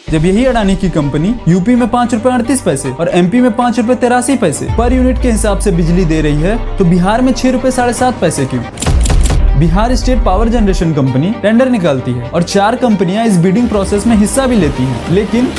जब यही अडानी की कंपनी यूपी में 5 रुपए 38 पैसे और एमपी में 5 रुपए 83 पैसे पर यूनिट के हिसाब से बिजली दे रही है, तो बिहार में 6 रुपए 7.5 पैसे क्यों? Bihar state power generation company tender निकालती है और 4 कंपनियां इस बिडिंग प्रोसेस में हिस्सा भी लेती हैं, लेकिन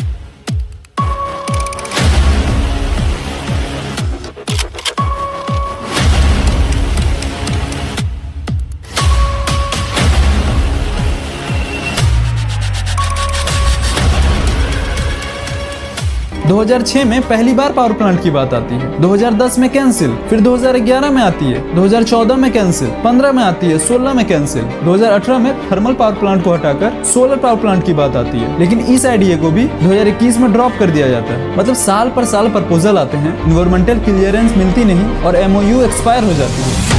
2006 में पहली बार पावर प्लांट की बात आती है, 2010 में कैंसिल, फिर 2011 में आती है, 2014 में कैंसिल, 15 में आती है, 16 में कैंसिल, 2018 में थर्मल पावर प्लांट को हटाकर सोलर पावर प्लांट की बात आती है, लेकिन इस आइडिया को भी 2021 में ड्रॉप कर दिया जाता है। मतलब साल पर साल प्रपोजल आते हैं, इन्वायरमेंटल क्लियरेंस मिलती नहीं और MOU एक्सपायर हो जाती है।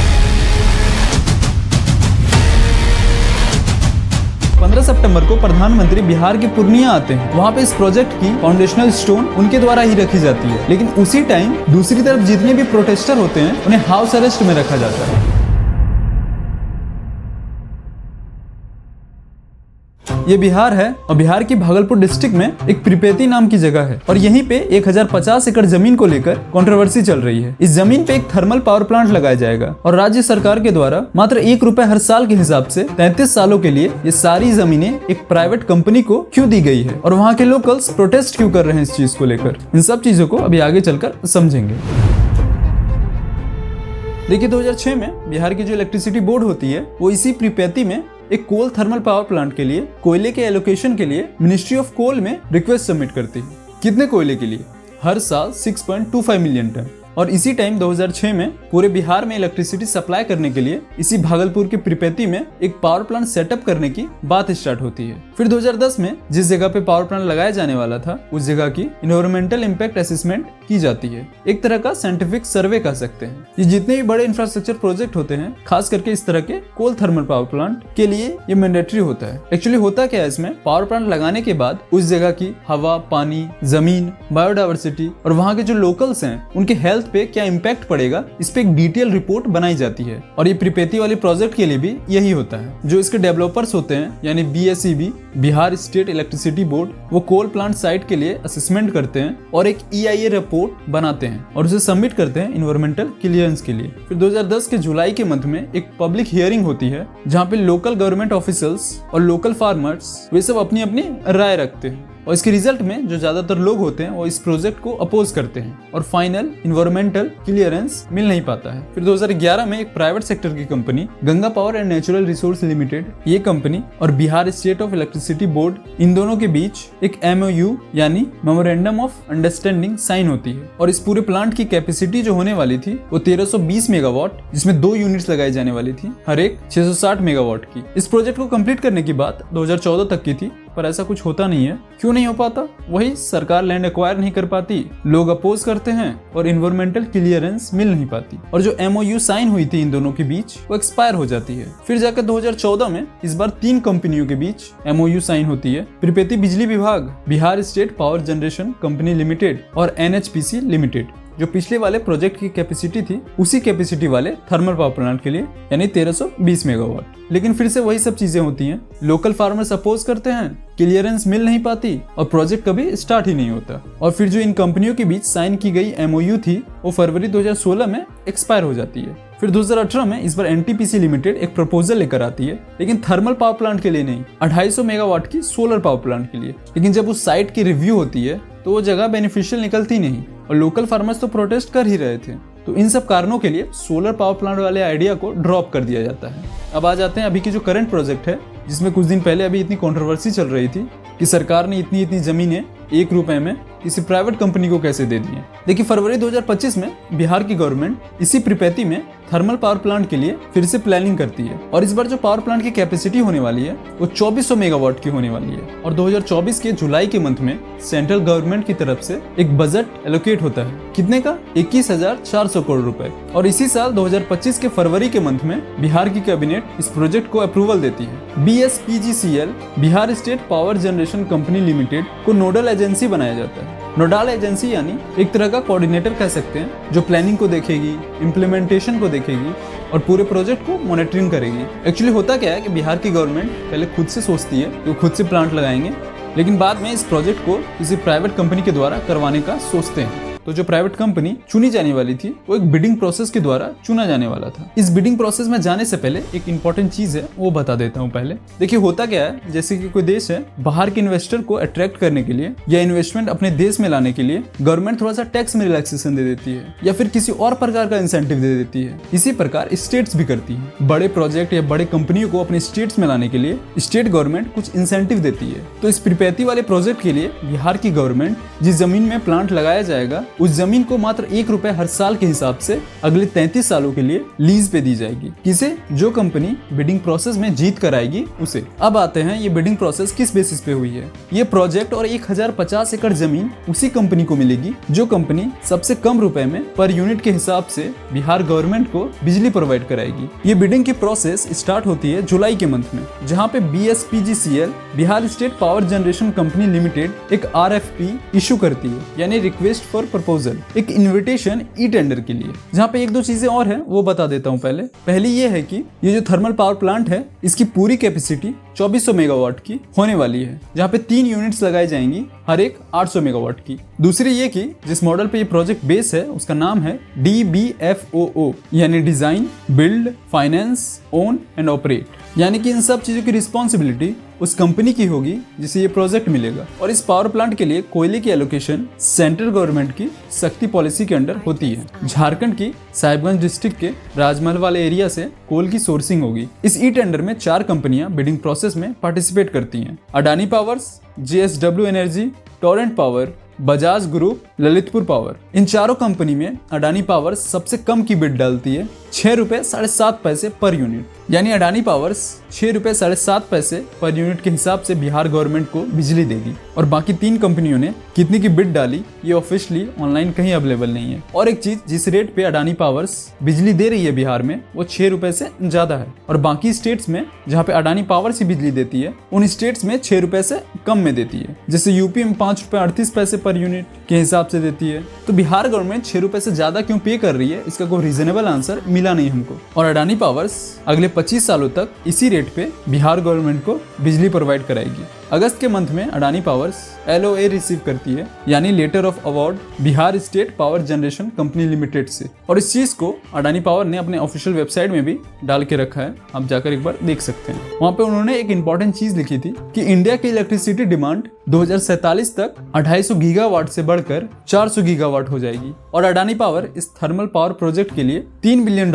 15 सितंबर को प्रधानमंत्री बिहार के पूर्णिया आते हैं। वहाँ पे इस प्रोजेक्ट की फाउंडेशनल स्टोन उनके द्वारा ही रखी जाती है, लेकिन उसी टाइम दूसरी तरफ जितने भी प्रोटेस्टर होते हैं उन्हें हाउस अरेस्ट में रखा जाता है। ये बिहार है और बिहार की भागलपुर डिस्ट्रिक्ट में एक प्रिपेती नाम की जगह है और यहीं पे 1050 एकड़ जमीन को लेकर कंट्रोवर्सी चल रही है। इस जमीन पे एक थर्मल पावर प्लांट लगाया जाएगा और राज्य सरकार के द्वारा मात्र 1 रुपए हर साल के हिसाब से 33 सालों के लिए ये सारी जमीनें एक प्राइवेट कंपनी को क्यों दी गई है और वहाँ के लोकल्स प्रोटेस्ट क्यों कर रहे हैं इस चीज को लेकर, इन सब चीजों को अभी आगे चलकर समझेंगे। देखिए 2006 में बिहार की जो इलेक्ट्रिसिटी बोर्ड होती है वो इसी प्रिपेती में एक कोल थर्मल पावर प्लांट के लिए कोयले के एलोकेशन के लिए मिनिस्ट्री ऑफ कोल में रिक्वेस्ट सबमिट करती है। कितने कोयले के लिए? हर साल 6.25 मिलियन टन। और इसी टाइम 2006 में पूरे बिहार में इलेक्ट्रिसिटी सप्लाई करने के लिए इसी भागलपुर के प्रिपेती में एक पावर प्लांट सेटअप करने की बात स्टार्ट होती है। फिर 2010 में जिस जगह पे पावर प्लांट लगाया जाने वाला था उस जगह की इन्वायरमेंटल इम्पैक्ट असेसमेंट की जाती है, एक तरह का साइंटिफिक सर्वे कह सकते हैं। ये जितने भी बड़े इंफ्रास्ट्रक्चर प्रोजेक्ट होते हैं, खास करके इस तरह के कोल थर्मल पावर प्लांट के लिए ये मैंडेटरी होता है। एक्चुअली होता क्या है, इसमें पावर प्लांट लगाने के बाद उस जगह की हवा, पानी, जमीन, बायोडाइवर्सिटी और वहाँ के जो लोकल्स हैं उनके हेल्थ पे क्या इम्पैक्ट पड़ेगा, इस पे एक डिटेल रिपोर्ट बनाई जाती है। और ये प्रिपेती वाले प्रोजेक्ट के लिए भी यही होता है। जो इसके डेवलपर्स होते हैं यानी BSEB, Bihar state electricity board, वो कोल प्लांट साइट के लिए असेसमेंट करते हैं और एक EIA रिपोर्ट बनाते हैं और उसे सबमिट करते हैं इन्वायरमेंटल क्लियरेंस के लिए। फिर 2010 के जुलाई के मंथ में एक पब्लिक हियरिंग होती है जहाँ पे लोकल गवर्नमेंट ऑफिसर्स और लोकल फार्मर्स वे सब अपनी अपनी राय रखते हैं और इसके रिजल्ट में जो ज्यादातर लोग होते हैं वो इस प्रोजेक्ट को अपोज करते हैं और फाइनल इन्वायरमेंटल क्लियरेंस मिल नहीं पाता है। फिर 2011 में एक प्राइवेट सेक्टर की company Ganga power and natural resource limited, ये कंपनी और Bihar state of electricity board, इन दोनों के बीच एक MOU यानी मेमोरेंडम ऑफ अंडरस्टैंडिंग साइन होती है और इस पूरे प्लांट की कैपेसिटी जो होने वाली थी वो 1320 मेगावाट, जिसमें 2 यूनिट्स लगाई जाने वाली थी, हर एक 660 मेगावाट की। इस प्रोजेक्ट को कंप्लीट करने की बात 2014 तक की थी, पर ऐसा कुछ होता नहीं है। क्यों नहीं हो पाता? वही सरकार लैंड एक्वायर नहीं कर पाती, लोग अपोज करते हैं और इन्वायरमेंटल क्लियरेंस मिल नहीं पाती और जो MOU साइन हुई थी इन दोनों के बीच वो एक्सपायर हो जाती है। फिर जाकर 2014 में इस बार 3 कंपनियों के बीच MOU साइन होती है, प्रिपेती बिजली विभाग, Bihar state power generation company limited और NHPC लिमिटेड, जो पिछले वाले प्रोजेक्ट की कैपेसिटी थी उसी कैपेसिटी वाले थर्मल पावर प्लांट के लिए यानी 1320 मेगावाट। लेकिन फिर से वही सब चीजें होती हैं, लोकल फार्मर्स अपोज करते हैं, क्लियरेंस मिल नहीं पाती और प्रोजेक्ट कभी स्टार्ट ही नहीं होता। और फिर जो इन कंपनियों के बीच साइन की गई MOU थी वो फरवरी 2016 में एक्सपायर हो जाती है। फिर 2018 में इस बार NTPC लिमिटेड एक प्रपोजल लेकर आती है, लेकिन थर्मल पावर प्लांट के लिए नहीं, 250 मेगावाट की सोलर पावर प्लांट के लिए। लेकिन जब उस साइट की रिव्यू होती है तो वो जगह बेनिफिशियल निकलती नहीं और लोकल फार्मर्स तो प्रोटेस्ट कर ही रहे थे। तो इन सब कारणों के लिए सोलर पावर प्लांट वाले आइडिया को ड्रॉप कर दिया जाता है। अब आ जाते हैं अभी की जो करंट प्रोजेक्ट है, जिसमें कुछ दिन पहले अभी इतनी कंट्रोवर्सी चल रही थी कि सरकार ने इतनी जमीनें 1 रुपए में किसी प्राइवेट कंपनी को कैसे दे दी है। देखिए फरवरी 2025 में बिहार की गवर्नमेंट इसी प्रिपेती में थर्मल पावर प्लांट के लिए फिर से प्लानिंग करती है और इस बार जो पावर प्लांट की कैपेसिटी होने वाली है वो 2400 मेगावाट की होने वाली है। और 2024 के जुलाई के मंथ में सेंट्रल गवर्नमेंट की तरफ से एक बजट एलोकेट होता है, कितने का? 21,400 करोड़ रुपए। और इसी साल 2025 के फरवरी के मंथ में बिहार की कैबिनेट इस प्रोजेक्ट को अप्रूवल देती है। BSPGCL, Bihar state power generation company limited को नोडल एजेंसी बनाया जाता है। नोडल एजेंसी यानी एक तरह का कोऑर्डिनेटर कह सकते हैं, जो प्लानिंग को देखेगी, इम्प्लीमेंटेशन को देखेगी और पूरे प्रोजेक्ट को मॉनिटरिंग करेगी। एक्चुअली होता क्या है कि बिहार की गवर्नमेंट पहले खुद से सोचती है कि वो खुद से प्लांट लगाएंगे लेकिन बाद में इस प्रोजेक्ट को किसी प्राइवेट कंपनी के द्वारा करवाने का सोचते हैं। तो जो प्राइवेट कंपनी चुनी जाने वाली थी वो एक बिडिंग प्रोसेस के द्वारा चुना जाने वाला था। इस बिडिंग प्रोसेस में जाने से पहले एक इंपॉर्टेंट चीज है वो बता देता हूँ पहले। देखिए होता क्या है, जैसे कि कोई देश है, बाहर के इन्वेस्टर को अट्रैक्ट करने के लिए या इन्वेस्टमेंट अपने देश में लाने के लिए गवर्नमेंट थोड़ा सा टैक्स में रिलैक्सेशन दे देती है या फिर किसी और प्रकार का इंसेंटिव दे देती है। इसी प्रकार स्टेट्स भी करती है। बड़े प्रोजेक्ट या बड़े कंपनियों को अपने स्टेट्स में लाने के लिए स्टेट गवर्नमेंट कुछ इंसेंटिव देती है। तो इस प्रीपैथी वाले प्रोजेक्ट के लिए बिहार की गवर्नमेंट जिस जमीन में प्लांट लगाया जाएगा उस जमीन को मात्र ₹1 हर साल के हिसाब से अगले 33 सालों के लिए लीज पे दी जाएगी। किसे? जो कंपनी बिडिंग प्रोसेस में जीत कर आएगी उसे। अब आते हैं ये बिडिंग प्रोसेस किस बेसिस पे हुई है। ये प्रोजेक्ट और 1050 एकड़ जमीन उसी कंपनी को मिलेगी जो कंपनी सबसे कम रुपए में पर यूनिट के हिसाब से बिहार गवर्नमेंट को बिजली प्रोवाइड कराएगी। ये बिडिंग की प्रोसेस स्टार्ट होती है जुलाई के मंथ में, जहाँ पे BSPGCL Bihar state power generation company limited एक RFP इशू करती है, यानी रिक्वेस्ट फॉर प्रपोजल, एक इन्विटेशन ई टेंडर के लिए। जहाँ पे एक दो चीजें और हैं वो बता देता हूँ पहले। पहली ये है कि ये जो थर्मल पावर प्लांट है इसकी पूरी कैपेसिटी 2400 मेगावाट की होने वाली है, जहाँ पे 3 यूनिट्स लगाई जाएंगी, हर एक 800 मेगावाट की। दूसरी ये कि जिस मॉडल पे ये प्रोजेक्ट बेस है उसका नाम है DBFOO, यानी design, build, finance, own and operate, यानी कि इन सब चीजों की रिस्पॉन्सिबिलिटी उस कंपनी की होगी जिसे ये प्रोजेक्ट मिलेगा। और इस पावर प्लांट के लिए कोयले की एलोकेशन सेंट्रल गवर्नमेंट की शक्ति पॉलिसी के अंडर होती है। झारखंड की साहिबगंज डिस्ट्रिक्ट के राजमहल वाले एरिया से कोल की सोर्सिंग होगी। इस ई टेंडर में 4 कंपनियां बिडिंग प्रोसेस में पार्टिसिपेट करती हैं। Adani powers, JSW energy, Torrent power, Bajaj group, Lalitpur power. इन चारों कंपनी में अडानी पावर्स सबसे कम की बिड डालती है, ₹6.7 पर यूनिट, यानी अडानी पावर्स ₹6.7 पर यूनिट के हिसाब से बिहार गवर्नमेंट को बिजली देगी। और बाकी 3 कंपनियों ने कितनी की बिड डाली ये ऑफिशियली ऑनलाइन कहीं अवेलेबल नहीं है। और एक चीज, जिस रेट पे अडानी पावर्स बिजली दे रही है बिहार में वो ₹6 से ज्यादा है, और बाकी स्टेट्स में जहाँ पे अडानी पावर्स ही बिजली देती है उन स्टेट्स में ₹6 से कम में देती है। जैसे यूपी में ₹5.38 पर यूनिट के हिसाब से देती है। तो बिहार गवर्नमेंट ₹6 से ज्यादा क्यों पे कर रही है, इसका कोई रीजनेबल आंसर मिला नहीं हमको। और अडानी पावर्स अगले 25 सालों तक इसी रेट पे बिहार गवर्नमेंट को बिजली प्रोवाइड कराएगी। अगस्त के मंथ में अडानी पावर्स LOA रिसीव करती है, यानी letter of award, Bihar state power generation company limited से। और इस चीज को अडानी पावर ने अपने ऑफिशियल वेबसाइट में भी डाल के रखा है, आप जाकर एक बार देख सकते हैं। वहां पे उन्होंने एक इंपॉर्टेंट चीज लिखी थी कि इंडिया की इलेक्ट्रिसिटी डिमांड 2047 तक 250 गीगावाट से बढ़कर 400 गीगावाट हो जाएगी। और अडानी पावर इस थर्मल पावर प्रोजेक्ट के लिए $3 बिलियन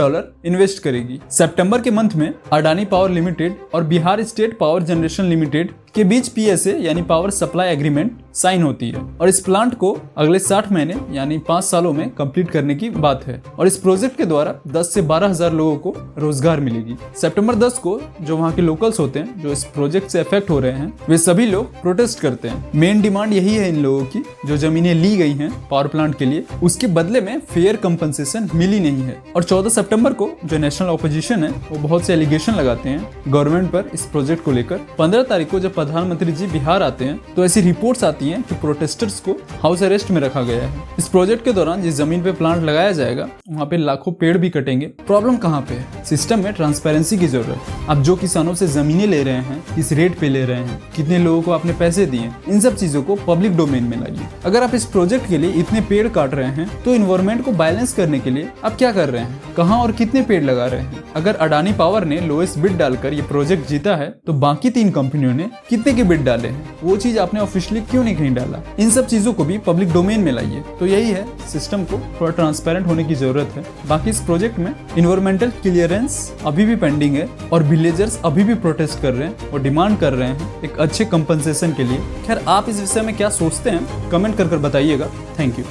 इन्वेस्ट करेगी। सितंबर के मंथ में अडानी पावर लिमिटेड और Bihar state power generation limited के बीच PSA यानी पावर सप्लाई एग्रीमेंट साइन होती है। और इस प्लांट को अगले 60 महीने यानी 5 सालों में कंप्लीट करने की बात है। और इस प्रोजेक्ट के द्वारा 10 से 12 हजार लोगों को रोजगार मिलेगी। सितंबर 10 को जो वहाँ के लोकल्स होते हैं जो इस प्रोजेक्ट से अफेक्ट हो रहे हैं वे सभी लोग प्रोटेस्ट करते हैं। मेन डिमांड यही है इन लोगों की, जो जमीनें ली गई हैं पावर प्लांट के लिए उसके बदले में फेयर कंपनसेशन मिली नहीं है। और 14 सितंबर को जो नेशनल ऑपोजिशन है वो बहुत से एलिगेशन लगाते हैं गवर्नमेंट पर इस प्रोजेक्ट को लेकर। 15 तारीख को जब प्रधानमंत्री जी बिहार आते हैं तो ऐसी रिपोर्ट्स आती हैं कि प्रोटेस्टर्स को हाउस अरेस्ट में रखा गया है। इस प्रोजेक्ट के दौरान जिस जमीन पे प्लांट लगाया जाएगा वहाँ पे लाखों पेड़ भी कटेंगे। प्रॉब्लम कहाँ पे है? सिस्टम में ट्रांसपेरेंसी की जरूरत है। आप जो किसानों से जमीनें ले रहे हैं, किस रेट पे ले रहे हैं, कितने लोगों को आपने पैसे दिए, इन सब चीजों को पब्लिक डोमेन में लाइए। अगर आप इस प्रोजेक्ट के लिए इतने पेड़ काट रहे हैं तो इन्वायरमेंट को बैलेंस करने के लिए आप क्या कर रहे हैं, कहाँ और कितने पेड़ लगा रहे हैं? अगर अडानी पावर ने लोएस्ट बिड डालकर ये प्रोजेक्ट जीता है तो बाकी 3 कंपनियों ने कितने के बिड डाले हैं, वो चीज आपने ऑफिशियली क्यों नहीं कहीं डाला? इन सब चीजों को भी पब्लिक डोमेन में लाइए। तो यही है, सिस्टम को थोड़ा ट्रांसपेरेंट होने की जरूरत है। बाकी इस प्रोजेक्ट में इन्वायरमेंटल क्लियरेंस अभी भी पेंडिंग है और विलेजर्स अभी भी प्रोटेस्ट कर रहे हैं और डिमांड कर रहे हैं एक अच्छे कंपनसेशन के लिए। खैर, आप इस विषय में क्या सोचते हैं कमेंट कर बताइएगा। Thank you.